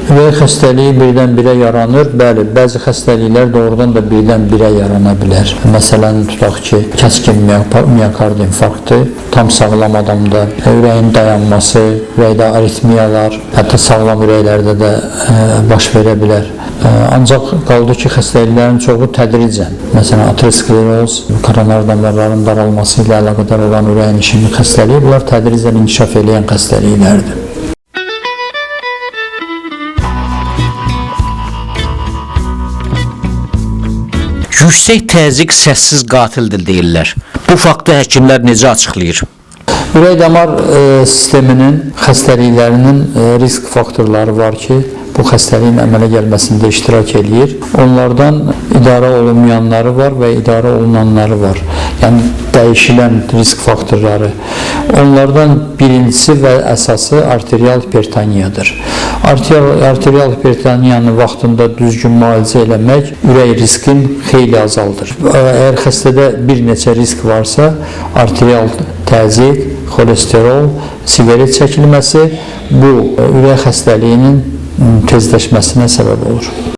Ürək xəstəliyi birdən-birə yaranır. Bəli, bəzi xəstəliklər doğrudan da birdən-birə yarana bilər. Məsələn, tutaq ki, kəskin miokard infarktı tam sağlam adamda, ürəyin dayanması, ürəkdə aritmiyalar, hətta sağlam ürəklərdə də baş verə bilər. Ancaq qaldı ki, xəstəliklərin çoxu tədricən, məsələn, ateroskleroz, koronar damarların daralması ilə əlaqədar olan ürəyin işimi xəstəliyi, bunlar tədricən inkişaf edən xəstəliklərdir. Yüksək təzyiq səssiz qatildir deyirlər. Bu faktı həkimlər necə açıqlayır? Ürək-damar sisteminin xəstəliklərinin risk faktorları var ki, bu xəstəliyin əmələ gəlməsində iştirak edir. Onlardan idarə olunmayanları var və idarə olunanları var. Yəni, dəyişilən risk faktorları. Onlardan birincisi və əsası arterial hipertoniyadır. Arterial hipertoniyanı vaxtında düzgün müalicə eləmək ürək riskin xeyli azaldır. Əgər xəstədə bir neçə risk varsa, arterial təzyiq, xolesterol, siqaret çəkilməsi bu ürək xəstəliyinin tezləşməsinə səbəb olur.